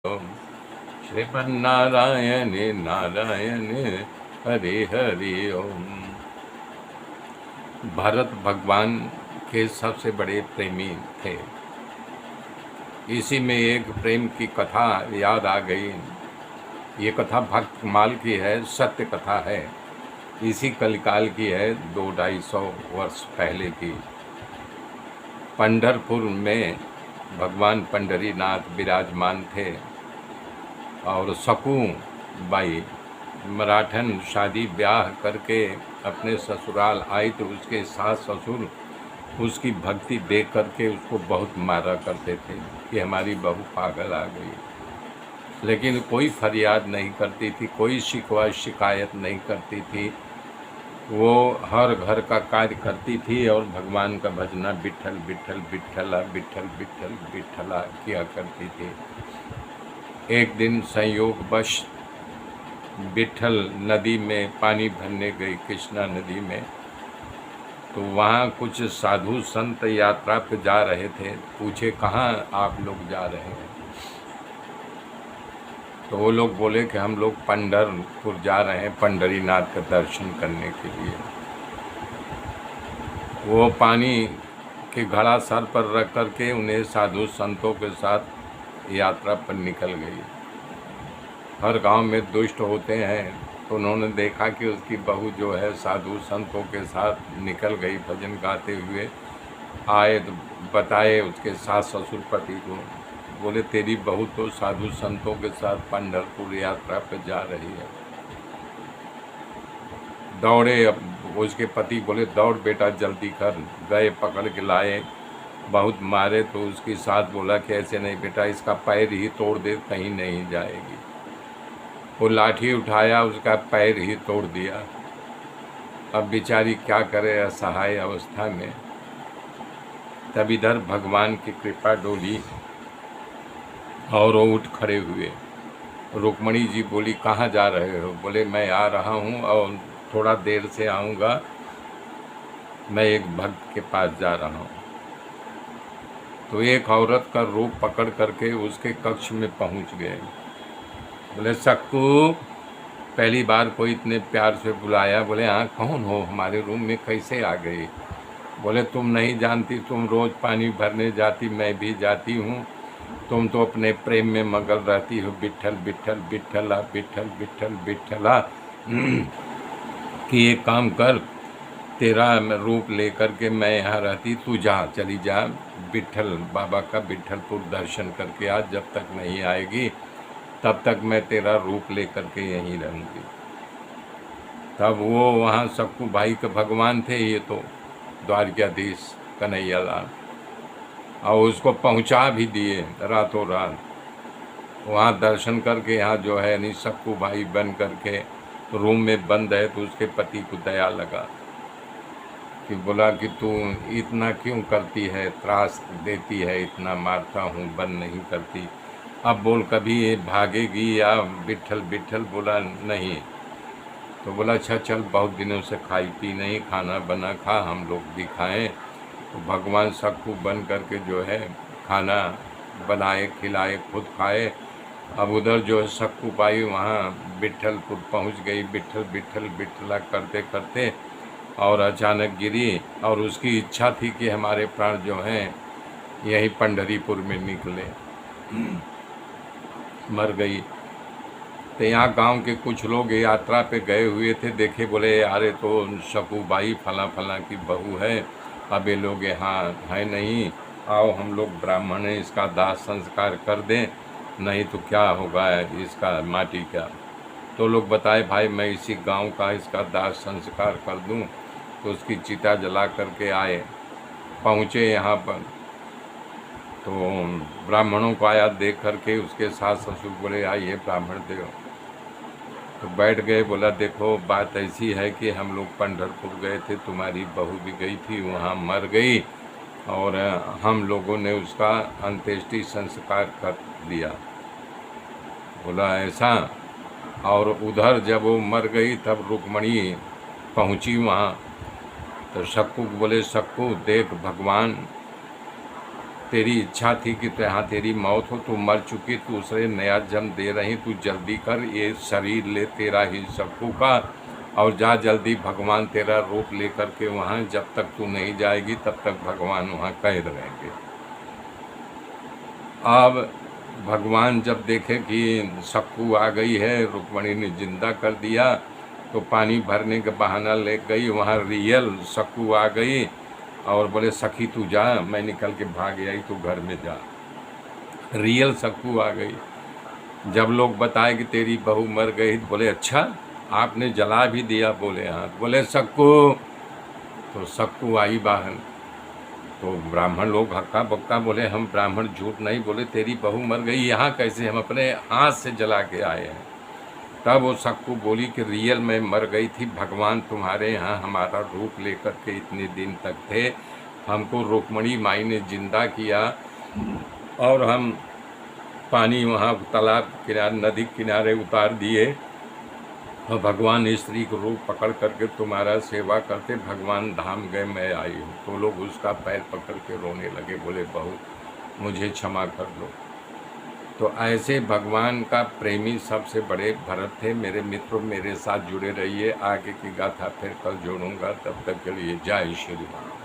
ओम श्रीमन्नारायण नारायण हरि हरि ओम। भरत भगवान के सबसे बड़े प्रेमी थे। इसी में एक प्रेम की कथा याद आ गई। ये कथा भक्तमाल की है, सत्य कथा है। इसी कलिकाल की है, 200-250 वर्ष पहले की। पंढरपुर में भगवान पंढरीनाथ विराजमान थे और सकू बाई मराठन शादी ब्याह करके अपने ससुराल आई तो उसके सास ससुर उसकी भक्ति देख करके उसको बहुत मारा करते थे कि हमारी बहू पागल आ गई, लेकिन कोई फरियाद नहीं करती थी, कोई शिकवा शिकायत नहीं करती थी। वो हर घर का कार्य करती थी और भगवान का भजना विठल विठल विठला विठल विठल विठला किया करती थी। एक दिन संयोगवश विठल नदी में पानी भरने गई, कृष्णा नदी में, तो वहाँ कुछ साधु संत यात्रा पे जा रहे थे। पूछे कहाँ आप लोग जा रहे हैं? तो वो लोग बोले कि हम लोग पंढरपुर जा रहे हैं पंढरीनाथ का दर्शन करने के लिए। वो पानी के घड़ा सर पर रख करके उन्हें साधु संतों के साथ यात्रा पर निकल गई। हर गांव में दुष्ट होते हैं, तो उन्होंने देखा कि उसकी बहू जो है साधु संतों के साथ निकल गई। भजन गाते हुए आए तो बताए उसके सास ससुर पति को, बोले तेरी बहू तो साधु संतों के साथ पंढरपुर यात्रा पर जा रही है। दौड़े, अब उसके पति बोले दौड़ बेटा जल्दी कर। गए, पकड़ के लाए, बहुत मारे तो उसकी सास बोला कि ऐसे नहीं बेटा, इसका पैर ही तोड़ दे, कहीं नहीं जाएगी। वो लाठी उठाया, उसका पैर ही तोड़ दिया। अब बेचारी क्या करे असहाय अवस्था में। तब इधर भगवान की कृपा डोली और वो उठ खड़े हुए। रुक्मणी जी बोली कहाँ जा रहे हो? बोले मैं आ रहा हूँ और थोड़ा देर से आऊँगा, मैं एक भक्त के पास जा रहा हूँ। तो एक औरत का रूप पकड़ करके उसके कक्ष में पहुँच गए। बोले सक्कू, पहली बार कोई इतने प्यार से बुलाया। बोले हाँ कौन हो, हमारे रूम में कैसे आ गई? बोले तुम नहीं जानती, तुम रोज़ पानी भरने जाती, मैं भी जाती हूँ, तुम तो अपने प्रेम में मगन रहती हो, विठल विठल विठला विठल विठल विठला। कि एक काम कर, तेरा रूप लेकर के मैं यहाँ रहती, तू जा, चली जा विठल बाबा का विठलपुर दर्शन करके आज, जब तक नहीं आएगी तब तक मैं तेरा रूप लेकर के यहीं रहूँगी। तब वो वहाँ सक्कू भाई के भगवान थे, ये तो द्वारकाधीश कन्हैया लाल, और उसको पहुँचा भी दिए रातों रात। वहाँ दर्शन करके यहाँ जो है नहीं सक्कू भाई बन करके रूम में बंद है। तो उसके पति को दया लगा कि बोला कि तू इतना क्यों करती है, त्रास देती है, इतना मारता हूँ, बंद नहीं करती, अब बोल कभी ये भागेगी या विठल विठल? बोला नहीं। तो बोला अच्छा चल, बहुत दिनों से खाई पी नहीं, खाना बना खा, हम लोग भी खाएँ। तो भगवान सक्कू बन करके जो है खाना बनाए, खिलाए, खुद खाए। अब उधर जो है सक्कू बाई वहाँ विठलपुर पहुँच गई, विठल विठल विठला करते करते, और अचानक गिरी। और उसकी इच्छा थी कि हमारे प्राण जो हैं यहीं पंढरीपुर में निकले, मर गई। तो यहाँ गांव के कुछ लोग यात्रा पे गए हुए थे, देखे, बोले यारे तो शकू बाई फला फला की बहू है, अब ये लोग यहाँ है नहीं, आओ हम लोग ब्राह्मण हैं, इसका दाह संस्कार कर दें, नहीं तो क्या होगा इसका माटी का। तो लोग बताए भाई मैं इसी गांव का इसका दाह संस्कार कर दूं। तो उसकी चिता जला करके आए, पहुँचे यहाँ पर। तो ब्राह्मणों को आया देख करके उसके सास ससुर बोले आइए ब्राह्मण देव। तो बैठ गए। बोला देखो बात ऐसी है कि हम लोग पंढरपुर गए थे, तुम्हारी बहू भी गई थी, वहाँ मर गई, और हम लोगों ने उसका अंत्येष्टि संस्कार कर दिया। बोला ऐसा? और उधर जब वो मर गई तब रुक्मणी पहुँची वहाँ। तो सक्कू बोले सक्कू देख भगवान तेरी इच्छा थी कि तो यहाँ तेरी मौत हो, तू मर चुकी, तू दूसरे नया जन्म दे रही, तू जल्दी कर, ये शरीर ले तेरा ही सक्कू का, और जा जल्दी, भगवान तेरा रूप लेकर के वहाँ, जब तक तू नहीं जाएगी तब तक भगवान वहाँ कैद रहेंगे। अब भगवान जब देखे कि सक्कू आ गई है, रुक्मणी ने जिंदा कर दिया, तो पानी भरने का बहाना ले गई, वहाँ रियल सक्कू आ गई और बोले सखी तू जा, मैं निकल के भाग आई, तू घर में जा। रियल सक्कू आ गई। जब लोग बताए कि तेरी बहू मर गई, तो बोले अच्छा आपने जला भी दिया? बोले हाँ। बोले सक्कू, तो सक्कू आई बाहर। तो ब्राह्मण लोग हक्का बक्का बोले हम ब्राह्मण झूठ नहीं बोले, तेरी बहू मर गई, यहाँ कैसे? हम अपने हाथ से जला के आए हैं। तब वो सक्कू बोली कि रियल में मर गई थी, भगवान तुम्हारे यहाँ हमारा रूप लेकर के इतने दिन तक थे, हमको रुक्मणी माई ने जिंदा किया और हम पानी वहाँ तालाब किनारे, नदी किनारे उतार दिए, और भगवान स्त्री को रूप पकड़ करके तुम्हारा सेवा करते भगवान धाम गए, मैं आई हूँ। तो लोग उसका पैर पकड़ के रोने लगे, बोले बहू मुझे क्षमा कर दो। तो ऐसे भगवान का प्रेमी सबसे बड़े भरत थे। मेरे मित्रों, मेरे साथ जुड़े रहिए, आगे की गाथा फिर कल जोड़ूंगा, तब तक के लिए जय श्री राम।